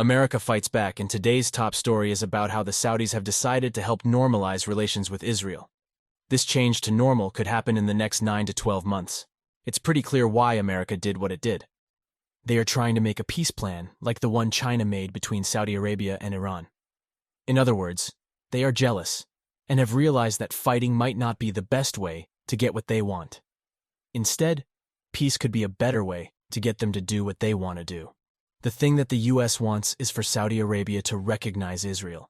America fights back, and today's top story is about how the Saudis have decided to help normalize relations with Israel. This change to normal could happen in the next 9 to 12 months. It's pretty clear why America did what it did. They are trying to make a peace plan, like the one China made between Saudi Arabia and Iran. In other words, they are jealous, and have realized that fighting might not be the best way to get what they want. Instead, peace could be a better way to get them to do what they want to do. The thing that the U.S. wants is for Saudi Arabia to recognize Israel.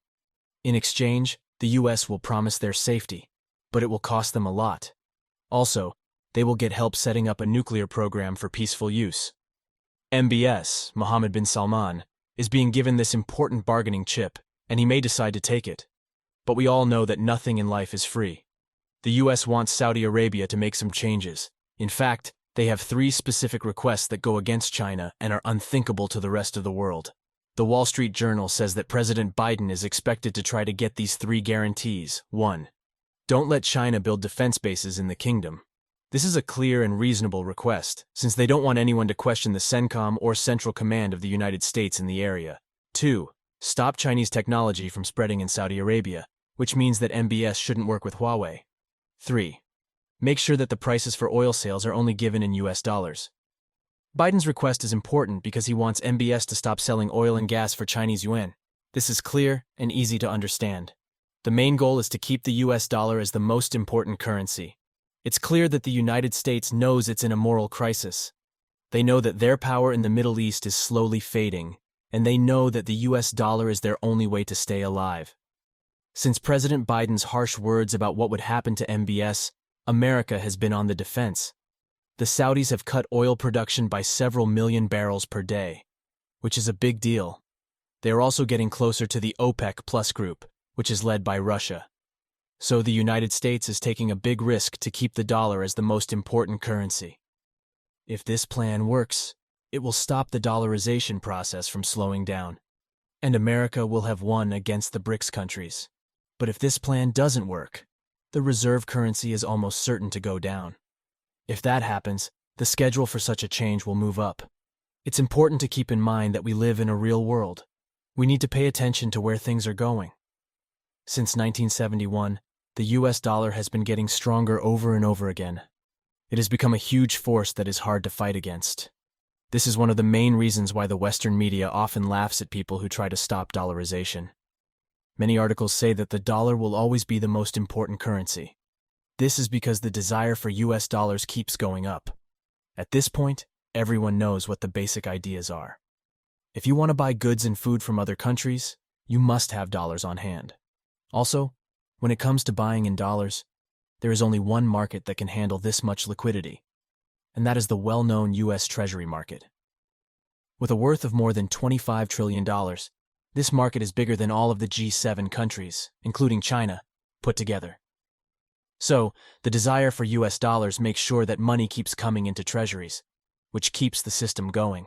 In exchange, the U.S. will promise their safety, but it will cost them a lot. Also, they will get help setting up a nuclear program for peaceful use. MBS, Mohammed bin Salman, is being given this important bargaining chip, and he may decide to take it. But we all know that nothing in life is free. The U.S. wants Saudi Arabia to make some changes. In fact, they have 3 specific requests that go against China and are unthinkable to the rest of the world. The Wall Street Journal says that President Biden is expected to try to get these 3 guarantees. 1. Don't let China build defense bases in the kingdom. This is a clear and reasonable request, since they don't want anyone to question the CENTCOM or Central Command of the United States in the area. 2. Stop Chinese technology from spreading in Saudi Arabia, which means that MBS shouldn't work with Huawei. 3. Make sure that the prices for oil sales are only given in US dollars. Biden's request is important because he wants MBS to stop selling oil and gas for Chinese yuan. This is clear and easy to understand. The main goal is to keep the US dollar as the most important currency. It's clear that the United States knows it's in a moral crisis. They know that their power in the Middle East is slowly fading, and they know that the US dollar is their only way to stay alive. Since President Biden's harsh words about what would happen to MBS, America has been on the defense. The Saudis have cut oil production by several million barrels per day, which is a big deal. They are also getting closer to the OPEC Plus group, which is led by Russia. So the United States is taking a big risk to keep the dollar as the most important currency. If this plan works, it will stop the dollarization process from slowing down, and America will have won against the BRICS countries. But if this plan doesn't work, the reserve currency is almost certain to go down. If that happens, the schedule for such a change will move up. It's important to keep in mind that we live in a real world. We need to pay attention to where things are going. Since 1971, the US dollar has been getting stronger over and over again. It has become a huge force that is hard to fight against. This is one of the main reasons why the Western media often laughs at people who try to stop dollarization. Many articles say that the dollar will always be the most important currency. This is because the desire for US dollars keeps going up. At this point, everyone knows what the basic ideas are. If you want to buy goods and food from other countries, you must have dollars on hand. Also, when it comes to buying in dollars, there is only one market that can handle this much liquidity, and that is the well-known US Treasury market. With a worth of more than $25 trillion, this market is bigger than all of the G7 countries, including China, put together. So, the desire for US dollars makes sure that money keeps coming into treasuries, which keeps the system going.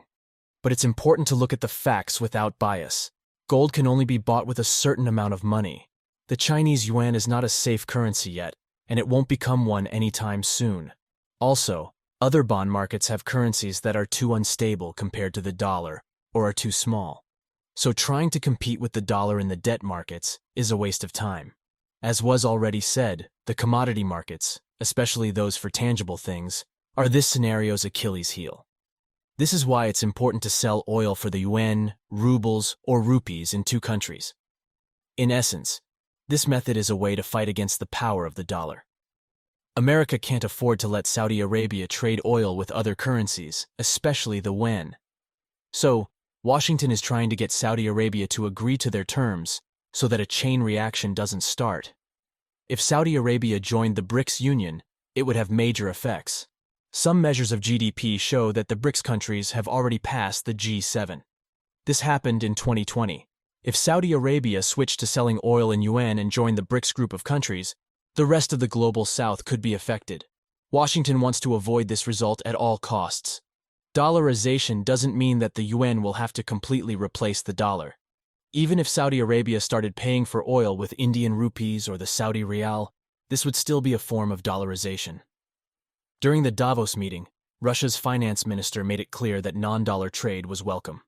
But it's important to look at the facts without bias. Gold can only be bought with a certain amount of money. The Chinese yuan is not a safe currency yet, and it won't become one anytime soon. Also, other bond markets have currencies that are too unstable compared to the dollar, or are too small. So trying to compete with the dollar in the debt markets is a waste of time. As was already said, the commodity markets, especially those for tangible things, are this scenario's Achilles heel. This is why it's important to sell oil for the yuan, rubles, or rupees in 2 countries. In essence, this method is a way to fight against the power of the dollar. America can't afford to let Saudi Arabia trade oil with other currencies, especially the yuan. So, Washington is trying to get Saudi Arabia to agree to their terms so that a chain reaction doesn't start. If Saudi Arabia joined the BRICS Union, it would have major effects. Some measures of GDP show that the BRICS countries have already passed the G7. This happened in 2020. If Saudi Arabia switched to selling oil in yuan and joined the BRICS group of countries, the rest of the global south could be affected. Washington wants to avoid this result at all costs. Dollarization doesn't mean that the yuan will have to completely replace the dollar. Even if Saudi Arabia started paying for oil with Indian rupees or the Saudi rial, this would still be a form of dollarization. During the Davos meeting, Russia's finance minister made it clear that non-dollar trade was welcome.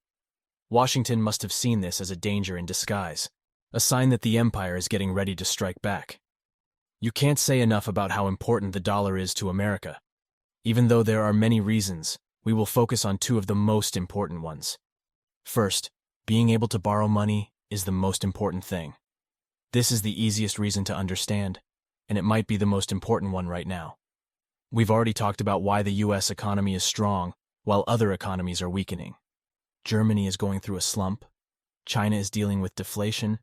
Washington must have seen this as a danger in disguise, a sign that the empire is getting ready to strike back. You can't say enough about how important the dollar is to America. Even though there are many reasons, we will focus on two of the most important ones. First, being able to borrow money is the most important thing. This is the easiest reason to understand, and it might be the most important one right now. We've already talked about why the US economy is strong, while other economies are weakening. Germany is going through a slump, China is dealing with deflation,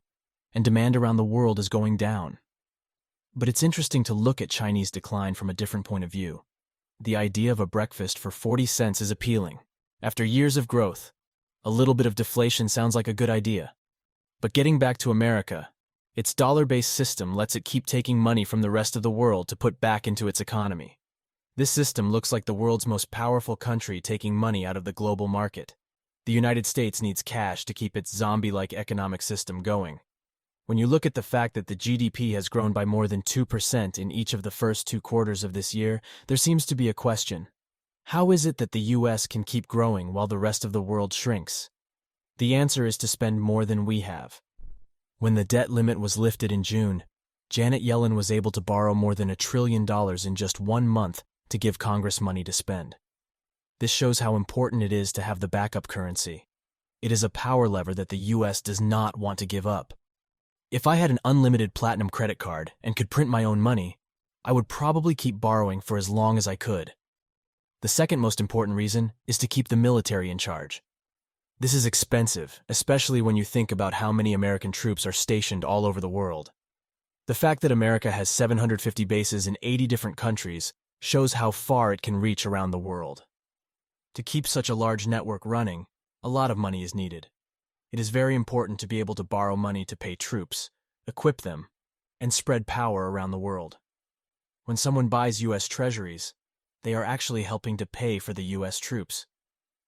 and demand around the world is going down. But it's interesting to look at Chinese decline from a different point of view. The idea of a breakfast for 40 cents is appealing. After years of growth, a little bit of deflation sounds like a good idea. But getting back to America, its dollar-based system lets it keep taking money from the rest of the world to put back into its economy. This system looks like the world's most powerful country taking money out of the global market. The United States needs cash to keep its zombie-like economic system going. When you look at the fact that the GDP has grown by more than 2% in each of the first 2 quarters of this year, there seems to be a question. How is it that the US can keep growing while the rest of the world shrinks? The answer is to spend more than we have. When the debt limit was lifted in June, Janet Yellen was able to borrow more than $1 trillion in just 1 month to give Congress money to spend. This shows how important it is to have the backup currency. It is a power lever that the US does not want to give up. If I had an unlimited platinum credit card and could print my own money, I would probably keep borrowing for as long as I could. The second most important reason is to keep the military in charge. This is expensive, especially when you think about how many American troops are stationed all over the world. The fact that America has 750 bases in 80 different countries shows how far it can reach around the world. To keep such a large network running, a lot of money is needed. It is very important to be able to borrow money to pay troops, equip them, and spread power around the world. When someone buys US treasuries, they are actually helping to pay for the US troops.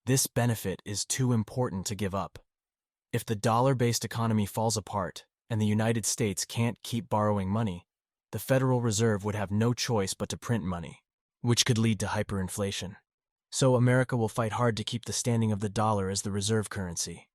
This benefit is too important to give up. If the dollar-based economy falls apart and the United States can't keep borrowing money, the Federal Reserve would have no choice but to print money, which could lead to hyperinflation. So America will fight hard to keep the standing of the dollar as the reserve currency.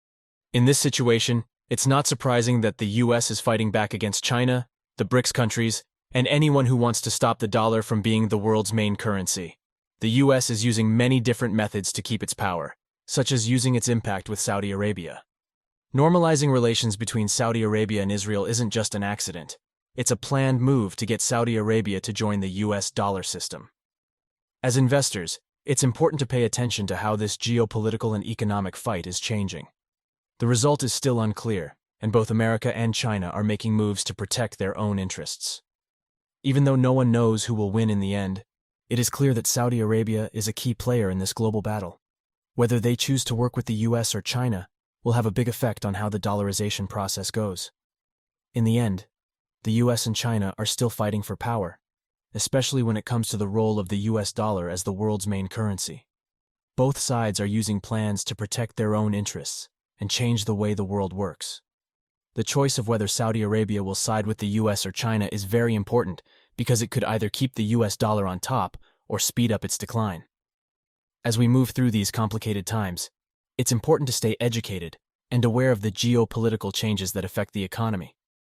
In this situation, it's not surprising that the US is fighting back against China, the BRICS countries, and anyone who wants to stop the dollar from being the world's main currency. The US is using many different methods to keep its power, such as using its impact with Saudi Arabia. Normalizing relations between Saudi Arabia and Israel isn't just an accident. It's a planned move to get Saudi Arabia to join the US dollar system. As investors, it's important to pay attention to how this geopolitical and economic fight is changing. The result is still unclear, and both America and China are making moves to protect their own interests. Even though no one knows who will win in the end, it is clear that Saudi Arabia is a key player in this global battle. Whether they choose to work with the US or China will have a big effect on how the dollarization process goes. In the end, the US and China are still fighting for power, especially when it comes to the role of the US dollar as the world's main currency. Both sides are using plans to protect their own interests and change the way the world works. The choice of whether Saudi Arabia will side with the US or China is very important because it could either keep the US dollar on top or speed up its decline. As we move through these complicated times, it's important to stay educated and aware of the geopolitical changes that affect the economy.